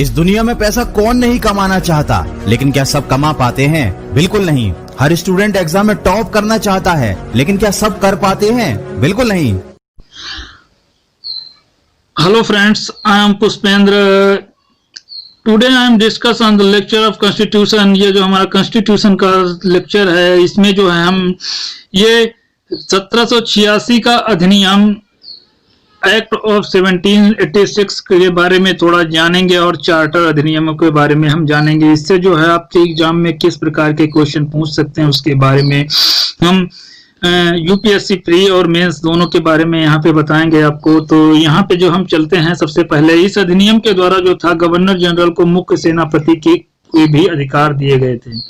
इस दुनिया में पैसा कौन नहीं कमाना चाहता, लेकिन क्या सब कमा पाते हैं? बिल्कुल नहीं। हर स्टूडेंट एग्जाम में टॉप करना चाहता है, लेकिन क्या सब कर पाते हैं? बिल्कुल नहीं। Hello friends, I am Pushpendra. Today I am discuss on the lecture of Constitution। ये जो हमारा Constitution का लेक्चर है, इसमें जो है हम ये 1786 का अधिनियम एक्ट ऑफ 1786 के बारे में थोड़ा जानेंगे और चार्टर अधिनियमों के बारे में हम जानेंगे। इससे जो है आपके एग्जाम में किस प्रकार के क्वेश्चन पूछ सकते हैं उसके बारे में हम यूपीएससी प्री और मेंस दोनों के बारे में यहाँ पे बताएंगे आपको। तो यहाँ पे जो हम चलते हैं, सबसे पहले इस अधिनियम के द्वारा जो था गवर्नर जनरल को मुख्य सेनापति के भी अधिकार दिए गए थे।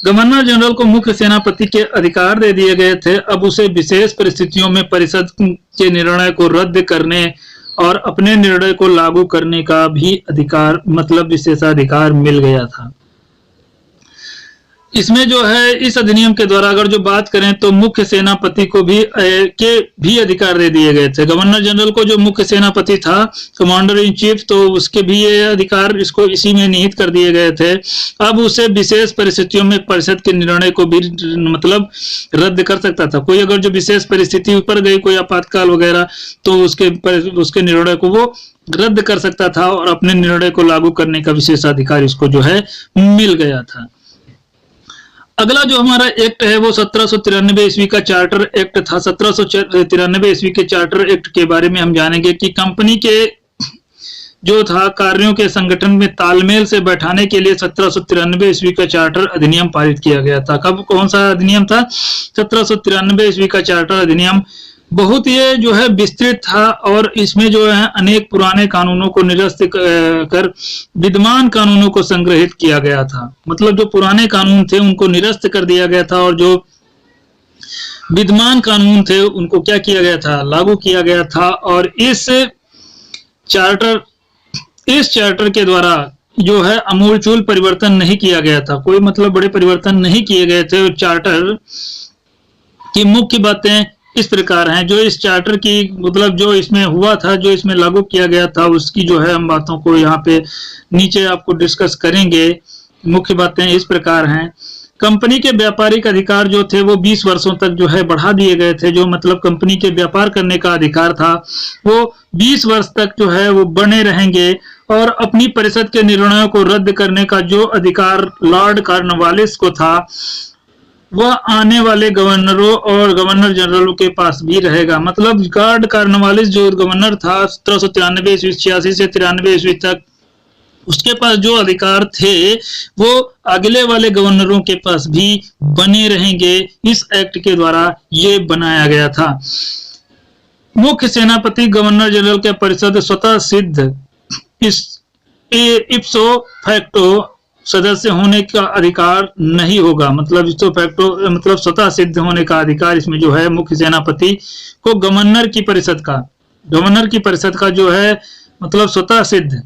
गवर्नर जनरल को मुख्य सेनापति के अधिकार दे दिए गए थे। अब उसे विशेष परिस्थितियों में परिषद के निर्णय को रद्द करने और अपने निर्णय को लागू करने का भी अधिकार, मतलब विशेषाधिकार मिल गया था। इसमें जो है इस अधिनियम के द्वारा अगर जो बात करें तो मुख्य सेनापति को भी अधिकार दे दिए गए थे। गवर्नर जनरल को जो मुख्य सेनापति था, कमांडर इन चीफ, तो उसके भी ये अधिकार इसको इसी में निहित कर दिए गए थे। अब उसे विशेष परिस्थितियों में परिषद के निर्णय को भी मतलब रद्द कर सकता था। कोई अगर जो विशेष परिस्थिति ऊपर गई, कोई आपातकाल वगैरह, तो उसके निर्णय को वो रद्द कर सकता था और अपने निर्णय को लागू करने का विशेषाधिकार इसको जो है मिल गया था। अगला जो हमारा एक्ट है वो 1793 ईस्वी का चार्टर एक्ट था। 1793 ईस्वी के चार्टर एक्ट के बारे में हम जानेंगे कि कंपनी के जो था कार्यों के संगठन में तालमेल से बैठाने के लिए 1793 ईस्वी का चार्टर अधिनियम पारित किया गया था। कब, कौन सा अधिनियम था? 1793 ईस्वी का चार्टर अधिनियम बहुत ये जो है विस्तृत था और इसमें जो है अनेक पुराने कानूनों को निरस्त कर विद्यमान कानूनों को संग्रहित किया गया था। मतलब जो पुराने कानून थे उनको निरस्त कर दिया गया था और जो विद्यमान कानून थे उनको क्या किया गया था? लागू किया गया था। और इस चार्टर के द्वारा जो है आमूलचूल परिवर्तन नहीं किया गया था। कोई मतलब बड़े परिवर्तन नहीं किए गए थे। चार्टर की मुख्य बातें इस प्रकार हैं। जो इस चार्टर की मतलब जो इसमें हुआ था, जो इसमें लागू किया गया था, उसकी जो है हम बातों को यहाँ पे नीचे आपको डिस्कस करेंगे। मुख्य बातें इस प्रकार हैं। कंपनी के व्यापारिक अधिकार जो थे वो 20 वर्षों तक जो है बढ़ा दिए गए थे। जो मतलब कंपनी के व्यापार करने का अधिकार था वो 20 वर्ष तक जो है वो बने रहेंगे और अपनी परिषद के निर्णयों को रद्द करने का जो अधिकार लॉर्ड कॉर्नवालिस को था वह आने वाले गवर्नरों और गवर्नर जनरलों के पास भी रहेगा। मतलब लॉर्ड कॉर्नवालिस जो गवर्नर था 1793 ईस्वी 86 से 93 ईस्वी तक, उसके पास जो अधिकार थे वो अगले वाले गवर्नरों के पास भी बने रहेंगे। इस एक्ट के द्वारा ये बनाया गया था। मुख्य सेनापति गवर्नर जनरल के परिषद स्वतः सिद्ध इप्सो फैक्टो सदस्य होने का अधिकार नहीं होगा। मतलब इप्सो फैक्टो मतलब स्वतः सिद्ध होने का अधिकार इसमें जो है मुख्य सेनापति को गवर्नर की परिषद का जो है मतलब स्वतः सिद्ध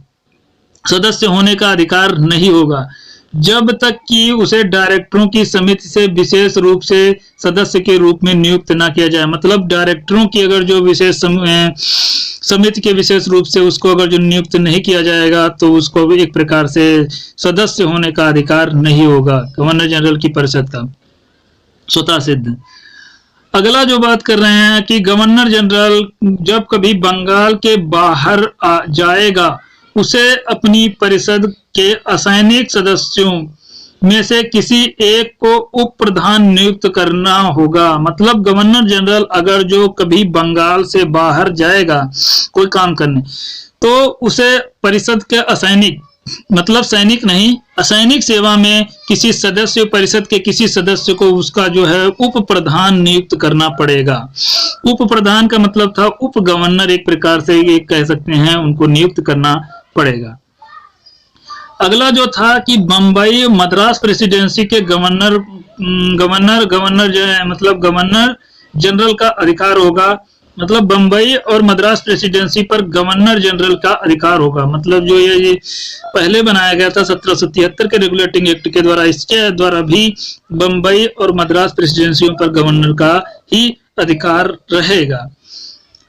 सदस्य होने का अधिकार नहीं होगा जब तक कि उसे डायरेक्टरों की समिति से विशेष रूप से सदस्य के रूप में नियुक्त ना किया जाए। मतलब डायरेक्टरों की अगर जो विशेष समिति के विशेष रूप से उसको अगर जो नियुक्त नहीं किया जाएगा तो उसको भी एक प्रकार से सदस्य होने का अधिकार नहीं होगा गवर्नर जनरल की परिषद का स्वतः सिद्ध। अगला जो बात कर रहे हैं कि गवर्नर जनरल जब कभी बंगाल के बाहर जाएगा उसे अपनी परिषद के असैनिक सदस्यों में से किसी एक को उप प्रधान नियुक्त करना होगा। मतलब गवर्नर जनरल अगर जो कभी बंगाल से बाहर जाएगा कोई काम करने, तो उसे परिषद के असैनिक, मतलब सैनिक नहीं, असैनिक सेवा में किसी सदस्य, परिषद के किसी सदस्य को उसका जो है उप प्रधान नियुक्त करना पड़ेगा। उप प्रधान का मतलब था उप गवर्नर, एक प्रकार से ये कह सकते हैं, उनको नियुक्त करना पड़ेगा। अगला जो था कि बंबई मद्रास प्रेसिडेंसी के गवर्नर जो है मतलब गवर्नर जनरल का अधिकार होगा। मतलब बंबई और मद्रास प्रेसिडेंसी पर गवर्नर जनरल का अधिकार होगा। मतलब जो ये पहले बनाया गया था 1773 के रेगुलेटिंग एक्ट के द्वारा, इसके द्वारा भी बंबई और मद्रास प्रेसिडेंसियों पर गवर्नर का ही अधिकार रहेगा।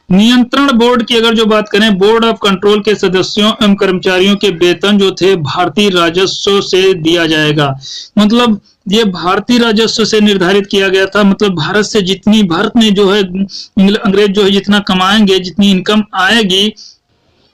नियंत्रण बोर्ड की अगर जो बात करें, बोर्ड ऑफ कंट्रोल के सदस्यों एवं कर्मचारियों के वेतन जो थे भारतीय राजस्व से दिया जाएगा। मतलब ये भारतीय राजस्व से निर्धारित किया गया था। मतलब भारत में जो है अंग्रेज जो है जितना कमाएंगे, जितनी इनकम आएगी,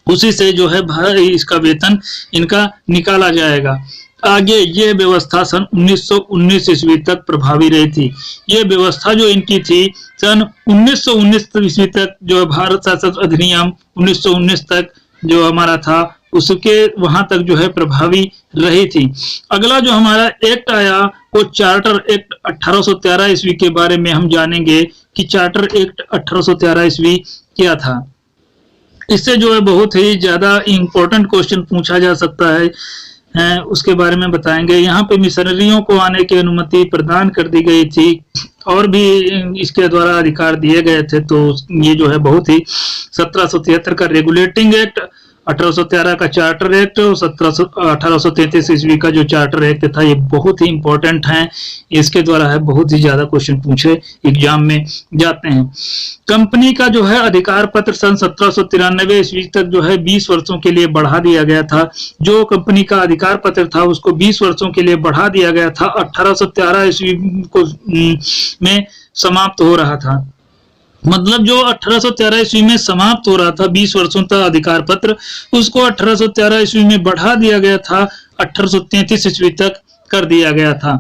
उसी से जो है भारत इसका वेतन इनका निकाला जाएगा। आगे ये व्यवस्था सन 1919 ईस्वी तक प्रभावी रही थी। ये व्यवस्था जो इनकी थी सन 1919 ईस्वी तक, जो भारत शासन अधिनियम 1919 तक जो हमारा था, उसके वहां तक जो है प्रभावी रही थी। अगला जो हमारा एक्ट आया वो चार्टर एक्ट 1813 ईस्वी के बारे में हम जानेंगे कि चार्टर एक्ट 1813 ईस्वी क्या था। इससे जो है बहुत ही ज्यादा इंपॉर्टेंट क्वेश्चन पूछा जा सकता है, उसके बारे में बताएंगे। यहाँ पे मिशनरियों को आने की अनुमति प्रदान कर दी गई थी और भी इसके द्वारा अधिकार दिए गए थे। तो ये जो है बहुत ही 1773 का रेगुलेटिंग एक्ट, 1813 का चार्टर एक्ट और 1833 ईस्वी का जो चार्टर एक्ट था, ये बहुत ही इंपॉर्टेंट है। इसके द्वारा है बहुत ही ज्यादा क्वेश्चन पूछे एग्जाम में जाते हैं। कंपनी का जो है अधिकार पत्र सन 1793 ईस्वी तक जो है 20 वर्षों के लिए बढ़ा दिया गया था। जो कंपनी का अधिकार पत्र था उसको 20 वर्षों के लिए बढ़ा दिया गया था। 1813 ईस्वी को में समाप्त हो रहा था। मतलब जो 1813 ईस्वी में समाप्त हो रहा था 20 वर्षों तक अधिकार पत्र, उसको 1813 ईस्वी में बढ़ा दिया गया था, 1833 ईस्वी तक कर दिया गया था।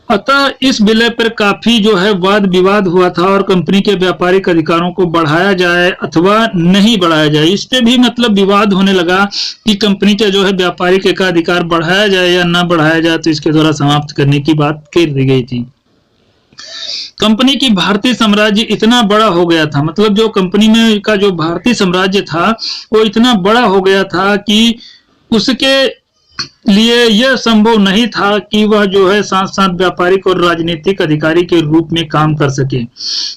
अतः इस विलय पर काफी जो है वाद विवाद हुआ था और कंपनी के व्यापारिक अधिकारों को बढ़ाया जाए अथवा नहीं बढ़ाया जाए, इस पे भी मतलब विवाद होने लगा कि कंपनी का जो है व्यापारिक एकाधिकार बढ़ाया जाए या ना बढ़ाया जाए। तो इसके द्वारा समाप्त करने की बात कर दी गई थी। कंपनी की भारतीय साम्राज्य इतना बड़ा हो गया था, मतलब जो कंपनी में का जो भारतीय साम्राज्य था वो इतना बड़ा हो गया था कि उसके लिए यह संभव नहीं था कि वह जो है साथ साथ व्यापारिक और राजनीतिक अधिकारी के रूप में काम कर सके।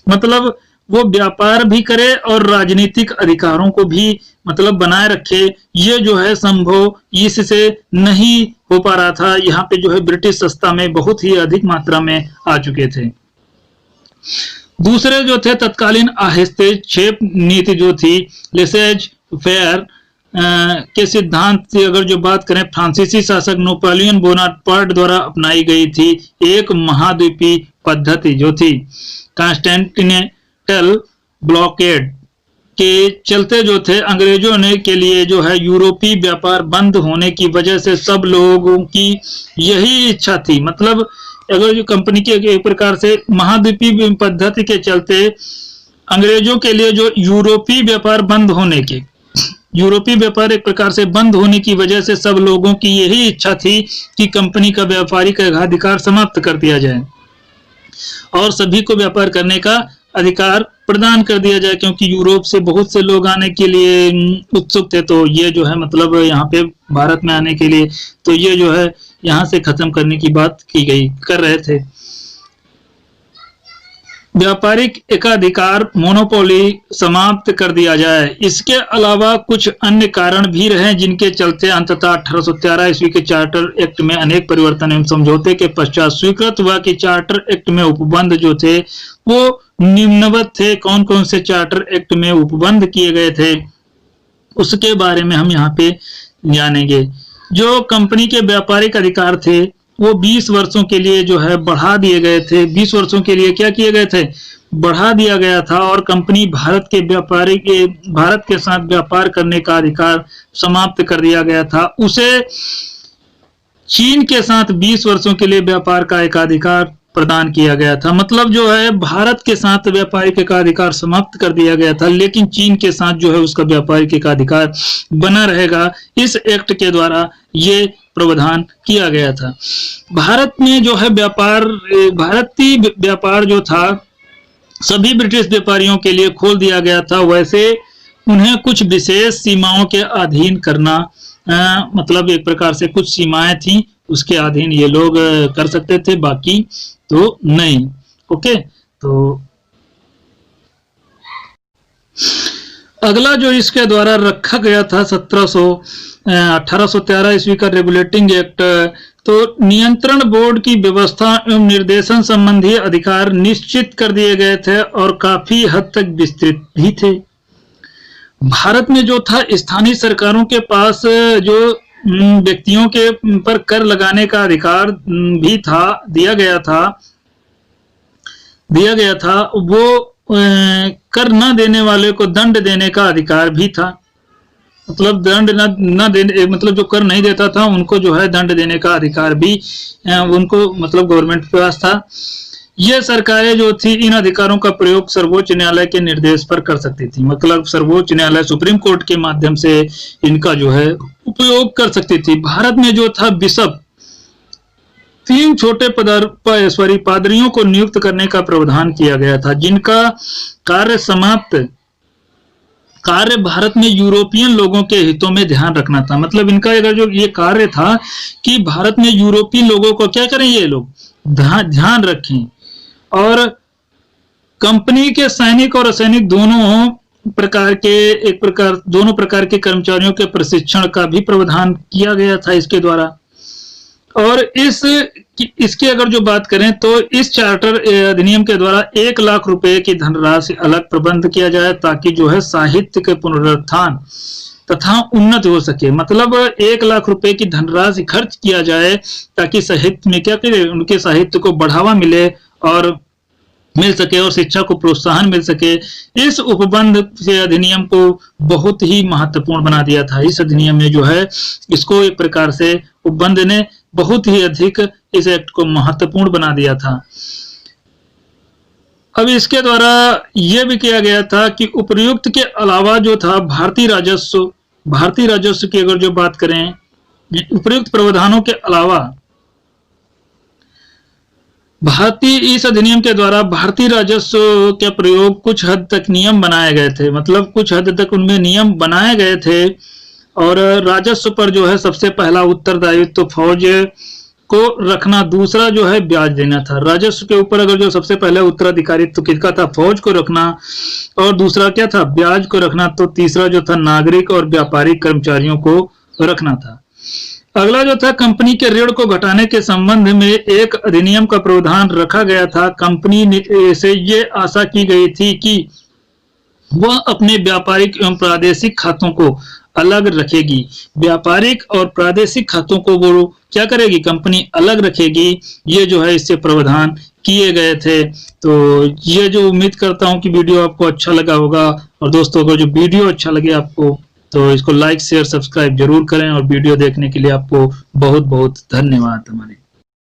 मतलब वो व्यापार भी करे और राजनीतिक अधिकारों को भी मतलब बनाए रखे, ये जो है संभव इससे नहीं हो पा रहा था। यहाँ पे जो है ब्रिटिश सत्ता में बहुत ही अधिक मात्रा में आ चुके थे। दूसरे जो थे तत्कालीन हस्तक्षेप नीति जो थी, लेसेज फेयर के सिद्धांत की अगर जो बात करें, फ्रांसीसी शासक नेपोलियन बोनापार्ट द्वारा अपनाई गई थी। एक महाद्वीपीय पद्धति जो थी, कॉन्स्टेंटिनेंटल ब्लॉकेड के चलते जो थे अंग्रेजों ने के लिए जो है यूरोपीय व्यापार बंद होने की वजह से सब लोगों की यही इच्छा थी। मतलब अगर जो कंपनी के एक प्रकार से महाद्वीपीय पद्धति के चलते अंग्रेजों के लिए जो यूरोपीय व्यापार बंद होने के यूरोपीय व्यापार एक प्रकार से बंद होने की वजह से सब लोगों की यही इच्छा थी कि कंपनी का व्यापारिक अधिकार समाप्त कर दिया जाए और सभी को व्यापार करने का अधिकार प्रदान कर दिया जाए, क्योंकि यूरोप से बहुत से लोग आने के लिए उत्सुक थे। तो ये जो है मतलब यहाँ पे भारत में आने के लिए, तो ये जो है यहाँ से खत्म करने की बात की गई कर रहे थे। व्यापारिक एकाधिकार मोनोपोली समाप्त कर दिया जाए। इसके अलावा कुछ अन्य कारण भी रहे जिनके चलते अंततः 1813 ईस्वी के चार्टर एक्ट में अनेक परिवर्तन एवं समझौते के पश्चात स्वीकृत हुआ कि चार्टर एक्ट में उपबंध जो थे वो निम्नवत थे। कौन कौन से चार्टर एक्ट में उपबंध किए गए थे उसके बारे में हम यहाँ पे जानेंगे। जो कंपनी के व्यापारिक अधिकार थे वो 20 वर्षों के लिए जो है बढ़ा दिए गए थे। 20 वर्षों के लिए क्या किए गए थे, बढ़ा दिया गया था और कंपनी भारत के साथ व्यापार करने का अधिकार समाप्त कर दिया गया था। उसे चीन के साथ 20 वर्षों के लिए व्यापार का एकाधिकार प्रदान किया गया था। मतलब जो है भारत के साथ व्यापारिक एकाधिकार समाप्त कर दिया गया था, लेकिन चीन के साथ जो है उसका व्यापारिक एकाधिकार बना रहेगा। इस एक्ट के द्वारा ये प्रावधान किया गया था। भारत में जो है भारतीय व्यापार जो था सभी ब्रिटिश व्यापारियों के लिए खोल दिया गया था। वैसे उन्हें कुछ विशेष सीमाओं के अधीन करना मतलब एक प्रकार से कुछ सीमाएं थी, उसके अधीन ये लोग कर सकते थे, बाकी तो नहीं। ओके, तो अगला जो इसके द्वारा रखा गया था 1813 ईस्वी का रेगुलेटिंग एक्ट, तो नियंत्रण बोर्ड की व्यवस्था एवं निर्देशन संबंधी अधिकार निश्चित कर दिए गए थे और काफी हद तक विस्तृत भी थे। भारत में जो था, स्थानीय सरकारों के पास जो व्यक्तियों के पर कर लगाने का अधिकार भी था, दिया गया था, वो कर न देने वाले को दंड देने का अधिकार भी था। मतलब दंड न देने, मतलब जो कर नहीं देता था उनको जो है दंड देने का अधिकार भी उनको, मतलब गवर्नमेंट के पास था। ये सरकारें जो थी इन अधिकारों का प्रयोग सर्वोच्च न्यायालय के निर्देश पर कर सकती थी। मतलब सर्वोच्च न्यायालय, सुप्रीम कोर्ट के माध्यम से इनका जो है उपयोग कर सकती थी। भारत में जो था बिशप, 3 छोटे पादरियों को नियुक्त करने का प्रावधान किया गया था, जिनका कार्य भारत में यूरोपियन लोगों के हितों में ध्यान रखना था। मतलब इनका अगर जो ये कार्य था कि भारत में यूरोपीय लोगों को क्या करें, ये लोग ध्यान रखें, और कंपनी के सैनिक और असैनिक दोनों प्रकार के कर्मचारियों के प्रशिक्षण का भी प्रावधान किया गया था इसके द्वारा। और इसकी अगर जो बात करें तो इस चार्टर अधिनियम के द्वारा 1 लाख रुपए की धनराशि अलग प्रबंध किया जाए, ताकि जो है साहित्य के पुनरुत्थान तथा उन्नत हो सके। मतलब 1 लाख रुपए की धनराशि खर्च किया जाए ताकि साहित्य में क्या करे, उनके साहित्य को बढ़ावा मिले और मिल सके और शिक्षा को प्रोत्साहन मिल सके। इस उपबंध से अधिनियम को बहुत ही महत्वपूर्ण बना दिया था। इस अधिनियम में जो है इसको एक प्रकार से उपबंध ने बहुत ही अधिक इस एक्ट को महत्वपूर्ण बना दिया था। अब इसके द्वारा यह भी किया गया था कि उपर्युक्त के अलावा जो था भारतीय राजस्व की अगर जो बात करें, उपर्युक्त प्रावधानों के अलावा इस अधिनियम के द्वारा भारतीय राजस्व के प्रयोग कुछ हद तक नियम बनाए गए थे। मतलब कुछ हद तक उनमें नियम बनाए गए थे, और राजस्व पर जो है सबसे पहला उत्तरदायित्व तो फौज को रखना, दूसरा जो है ब्याज देना था। राजस्व के ऊपर अगर जो सबसे पहले उत्तराधिकारित्व तो किसका था, फौज को रखना, और दूसरा क्या था, ब्याज को रखना। तो तीसरा जो था नागरिक और व्यापारिक कर्मचारियों को रखना था। अगला जो था, कंपनी के ऋण को घटाने के संबंध में एक अधिनियम का प्रावधान रखा गया था। कंपनी से ये आशा की गई थी कि वह अपने व्यापारिक एवं प्रादेशिक खातों को अलग रखेगी। व्यापारिक और प्रादेशिक खातों को वो क्या करेगी, कंपनी अलग रखेगी। ये जो है इससे प्रावधान किए गए थे। तो ये जो उम्मीद करता हूं कि वीडियो आपको अच्छा लगा होगा। और दोस्तों, अगर जो वीडियो अच्छा लगे आपको तो इसको लाइक शेयर सब्सक्राइब जरूर करें, और वीडियो देखने के लिए आपको बहुत बहुत धन्यवाद। हमारे